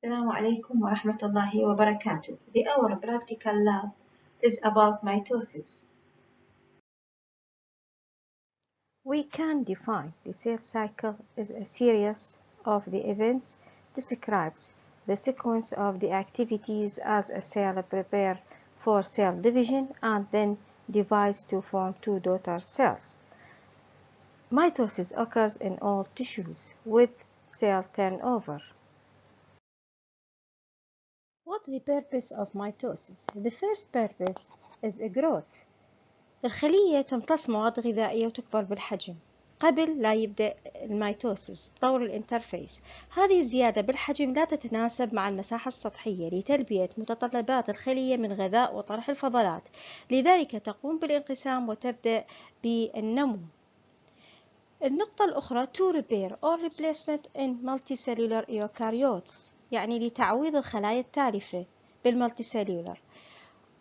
Assalamu alaikum wa rahmatullahi wa barakatuh. Our practical lab is about mitosis. We can define the cell cycle as a series of the events describes the sequence of the activities as a cell prepares for cell division and then divides to form two daughter cells. Mitosis occurs in all tissues with cell turnover. What's the purpose of mitosis? The first purpose is growth. الخلية تمتص مواد غذائية وتكبر بالحجم قبل لا يبدأ الميتوسيس طور الانترفيس. هذه الزيادة بالحجم لا تتناسب مع المساحة السطحية لتلبية متطلبات الخلية من غذاء وطرح الفضلات، لذلك تقوم بالانقسام وتبدأ بالنمو. النقطة الأخرى to repair or replacement in multicellular eukaryotes، يعني لتعويض الخلايا التالفة بالمالتيسيلولر.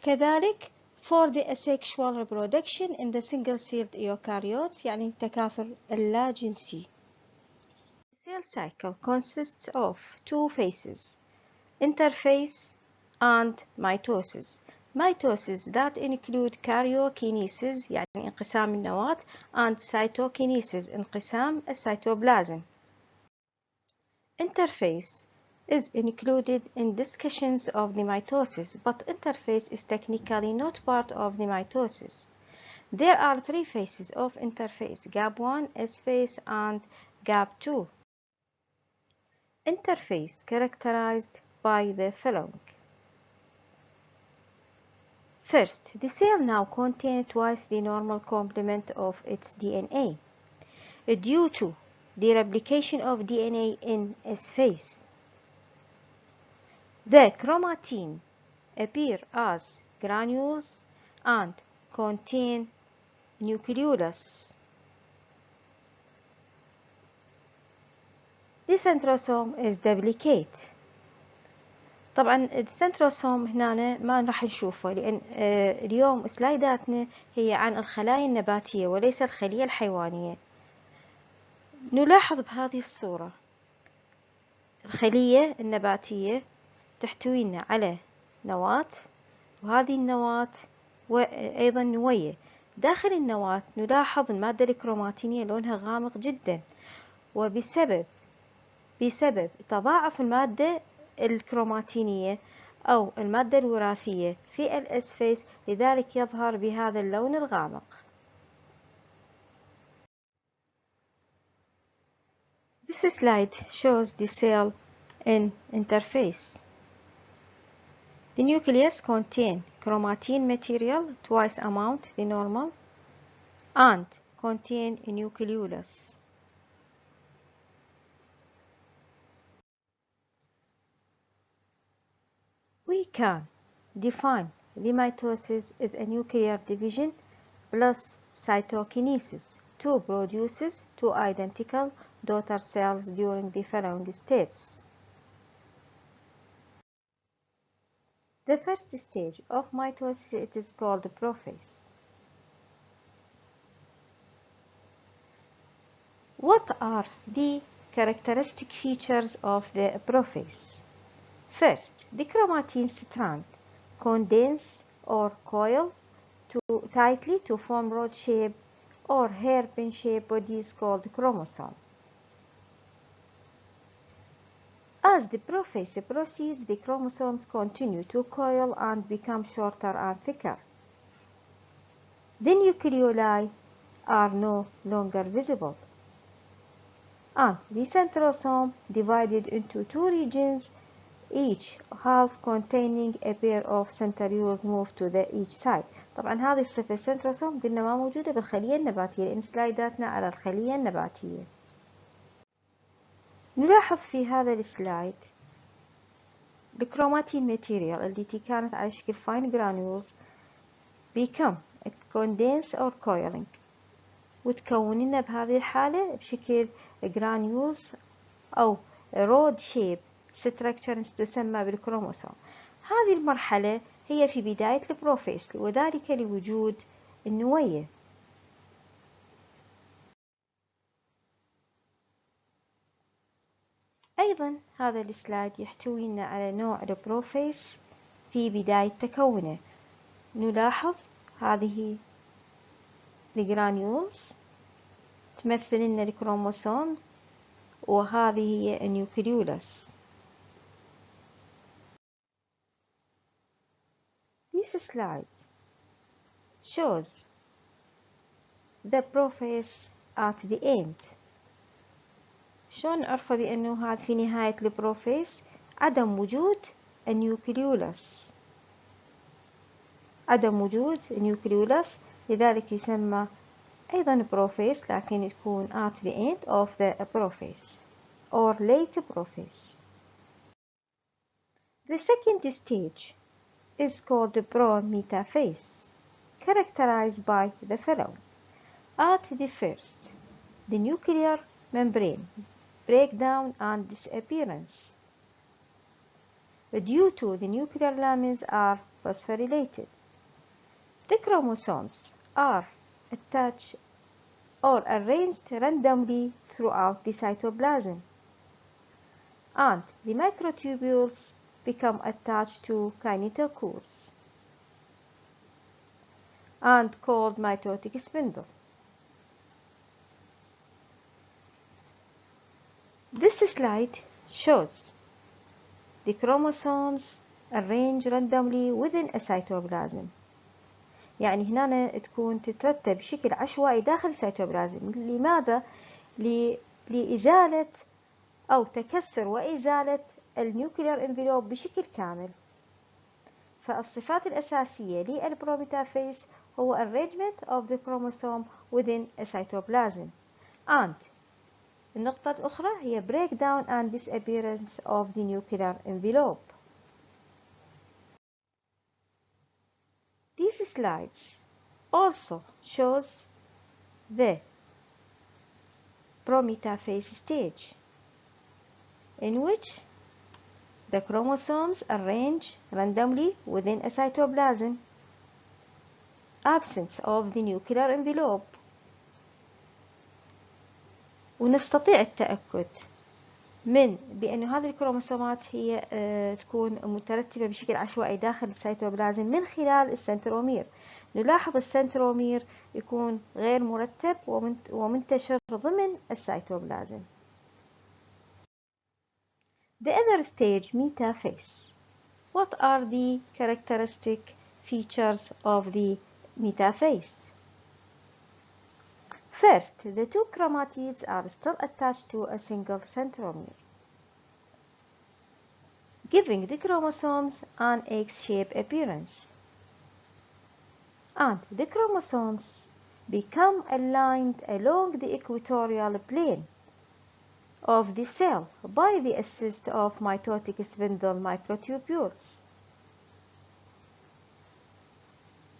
كذلك for the asexual reproduction in the single-celled eukaryotes، يعني تكاثر اللاجنسي. The cell cycle consists of two phases, interphase and mitosis. Mitosis that include karyokinesis يعني انقسام النواة and cytokinesis انقسام السيتوبلازم. Interphase is included in discussions of the mitosis, but interphase is technically not part of the mitosis. There are three phases of interphase: gap 1, S phase, and gap 2. Interphase characterized by the following. First, the cell now contains twice the normal complement of its DNA, due to the replication of DNA in S phase. The chromatin appear as granules and contain nucleolus. The centrosome is duplicate. طبعا السنتروسوم هنا ما راح نشوفه لأن اليوم سلايداتنا هي عن الخلايا النباتية وليس الخلية الحيوانية. نلاحظ بهذه الصورة الخلية النباتية تحتوينا على نواة، وهذه النواة وأيضا نوية. داخل النواة نلاحظ المادة الكروماتينية لونها غامق جدا، وبسبب تضاعف المادة الكروماتينية أو المادة الوراثية في الإس فيس، لذلك يظهر بهذا اللون الغامق. This slide shows the cell in interface. The nucleus contains chromatin material twice amount the normal and contain a nucleolus. We can define the mitosis as a nuclear division plus cytokinesis to produce two identical daughter cells during the following steps. The first stage of mitosis it is called prophase. What are the characteristic features of the prophase? First, the chromatin strand condense or coil tightly to form rod shape or hairpin shape bodies called chromosome. As the prophase proceeds, the chromosomes continue to coil and become shorter and thicker. The nucleoli are no longer visible, and the centrosome divided into two regions, each half containing a pair of centrioles move to each side. طبعا هذه الصفة السنتروسوم قلنا ما موجودة بالخلية النباتية لأن سلايداتنا على الخلية النباتية. نلاحظ في هذا السلايد الكروماتين ماتيريال التي كانت على شكل fine granules become condense or coiling، وتكون لنا بهذه الحالة بشكل granules أو rod shape structures تسمى بالكروموسوم. هذه المرحلة هي في بداية البروفيس وذلك لوجود النوية. أيضا هذا السلايد يحتوينا على نوع البروفيس في بداية تكونه. نلاحظ هذه الجرانيولز تمثل لنا الكروموسوم، وهذه هي النيوكليولس. This slide shows the prophase at the end. شلون نعرف بأنه هذا في نهاية البروفيس؟ عدم وجود النيوكليولس، عدم وجود النيوكليولس، لذلك يسمى أيضا بروفيس، لكن تكون at the end of the prophase or late prophase. The second stage is called the pro-metaphase, characterized by the following. At the first, the nuclear membrane breakdown and disappearance due to the nuclear lamins are phosphorylated. The chromosomes are attached or arranged randomly throughout the cytoplasm, and the microtubules become attached to kinetochores and called mitotic spindle. This slide shows the chromosomes arranged randomly within a cytoplasm. يعني هنا تكون تترتب بشكل عشوائي داخل السيتوبلازم. لماذا؟ لإزالة أو تكسر وإزالة النيوكلير انفلوب بشكل كامل. فالصفات الأساسية للبروميتافيز هو arrangement of the chromosome within a cytoplasm, and النقطة الأخرى هي breakdown and disappearance of the nuclear envelope. These slides also shows the prometaphase stage, in which the chromosomes arrange randomly within a cytoplasm, absence of the nuclear envelope. ونستطيع التأكد من بأن هذه الكروموسومات هي تكون مترتبة بشكل عشوائي داخل السيتوبلازم من خلال السنترومير. نلاحظ السنترومير يكون غير مرتب ومنتشر ضمن السيتوبلازم. The other stage, metaphase. What are the characteristic features of the metaphase? First, the two chromatids are still attached to a single centromere, giving the chromosomes an egg-shaped appearance. And the chromosomes become aligned along the equatorial plane of the cell by the assist of mitotic spindle microtubules.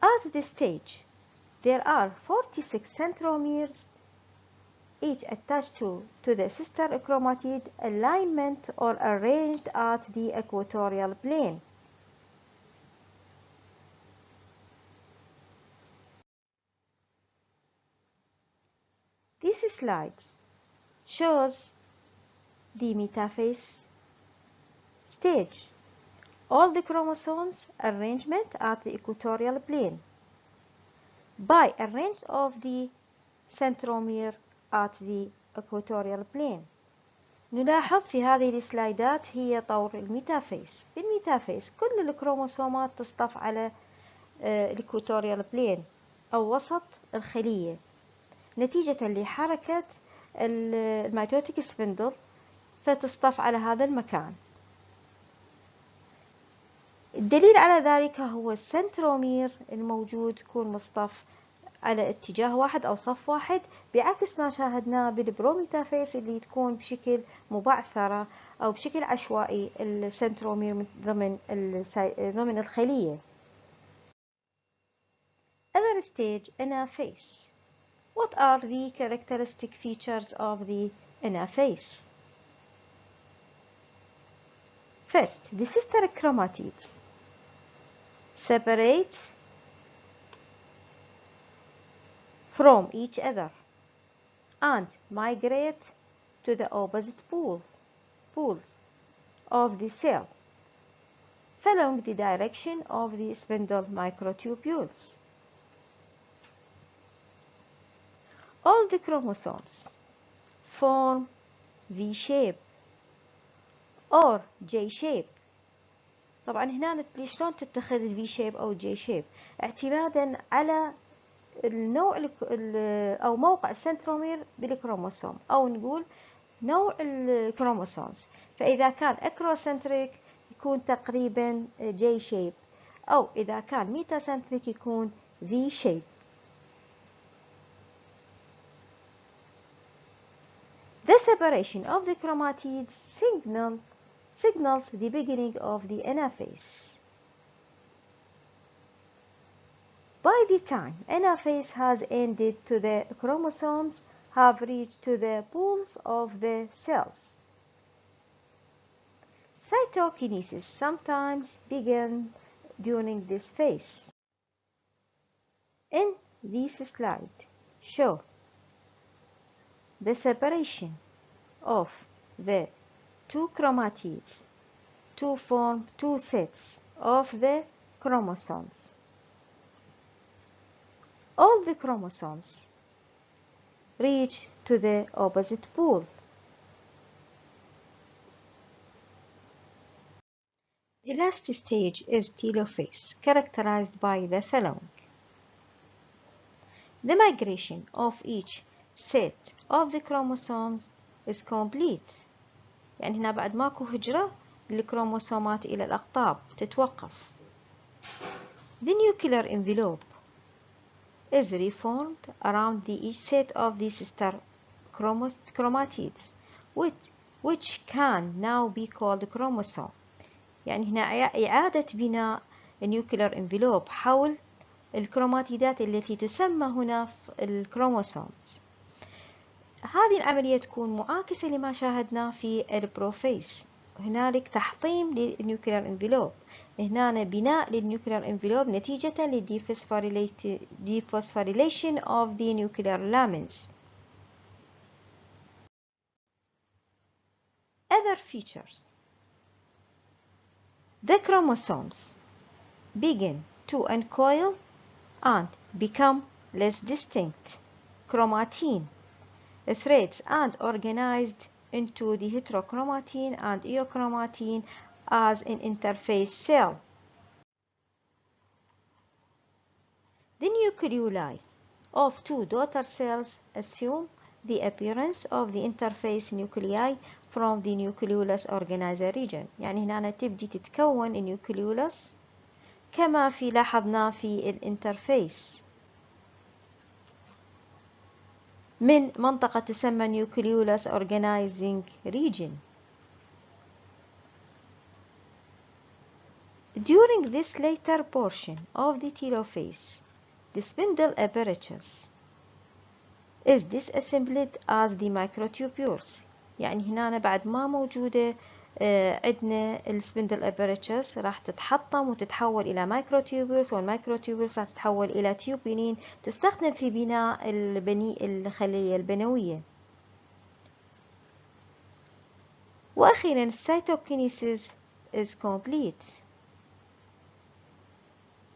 At this stage, there are 46 centromeres, each attached to the sister chromatid alignment or arranged at the equatorial plane. This slide shows the metaphase stage. All the chromosomes arrangement at the equatorial plane by arrange of the centromere at the equatorial plane. نلاحظ في هذه السلايدات هي طور الميتافيز. في الميتافيز كل الكروموسومات تصطف على الإكواتوريال بلين أو وسط الخلية نتيجة لحركة الميتوتيك سبندل، فتصطف على هذا المكان. الدليل على ذلك هو السنترومير الموجود يكون مصطف على اتجاه واحد أو صف واحد، بعكس ما شاهدناه بالبروميتافيس اللي تكون بشكل مبعثرة أو بشكل عشوائي السنترومير ضمن الخلية. Other stage, anaphase. What are the characteristic features of the anaphase? First, the sister chromatids separate from each other and migrate to the opposite pole. poles of the cell following the direction of the spindle microtubules. All the chromosomes form V-shape or J-shape. طبعا هنا شلون تتخذ الفي شيب أو جي شيب اعتمادا على النوع أو موقع السنترومير بالكروموسوم، أو نقول نوع الكروموسومز. فإذا كان أكروسنتريك يكون تقريبا جي شيب، أو إذا كان ميتاسنتريك يكون في شيب. The separation of the chromatids signals the beginning of the anaphase. By the time anaphase has ended, the chromosomes have reached to the poles of the cells. Cytokinesis sometimes begins during this phase. In this slide, show the separation of the two chromatids to form two sets of the chromosomes. All the chromosomes reach to the opposite pole. The last stage is telophase, characterized by the following. The migration of each set of the chromosomes is complete. يعني هنا بعد ماكو هجرة للكروموسومات إلى الأقطاب، تتوقف. The nuclear envelope is reformed around each set of the sister chromatids, which can now be called chromosome. يعني هنا إعادة بناء nuclear envelope حول الكروماتيدات التي تسمى هنا الكروموسومز. هذه العملية تكون معاكسة لما شاهدناه في البروفيس. هنالك تحطيم للنيوكلير انفلوب، هنا بناء للنيوكلير انفلوب نتيجة للديفوسفوريليشن of the nuclear lamins. Other features. The chromosomes begin to uncoil and become less distinct. Chromatin threads and organized into the heterochromatin and eochromatin as an interface cell. The nucleoli of two daughter cells assume the appearance of the interface nuclei from the nucleolus organizer region. يعني هنا تبدي تتكون النيوكليولس كما في لاحظنا في الانترفيس من منطقة تسمى nucleolus organizing region. During this later portion of the telophase, the spindle apparatus is disassembled as the microtubules. يعني هنا بعد ما موجودة عندنا السبندل apparatus راح تتحطم وتتحول إلى microtubules، والmicrotubules راح تتحول إلى تيوبينين تستخدم في بناء الخلية البنوية. وأخيرا cytokinesis is complete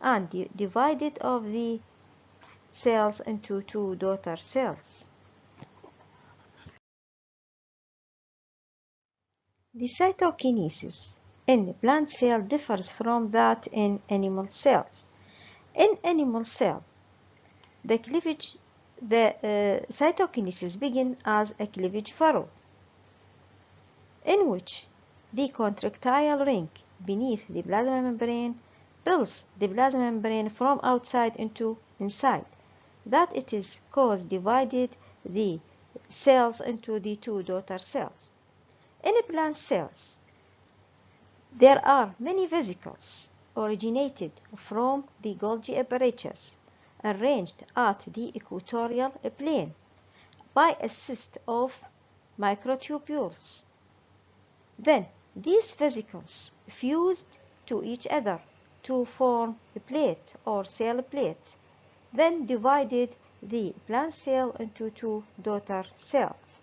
and divided of the cells into two daughter cells. The cytokinesis in plant cell differs from that in animal cells. In animal cell, the cytokinesis begins as a cleavage furrow, in which the contractile ring beneath the plasma membrane pulls the plasma membrane from outside into inside. That it is cause divided the cells into the two daughter cells. In plant cells, there are many vesicles originated from the Golgi apparatus arranged at the equatorial plane by assist of microtubules. Then these vesicles fused to each other to form a plate or cell plate, then divided the plant cell into two daughter cells.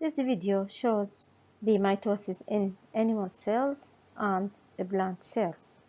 This video shows the mitosis in animal cells and plant cells.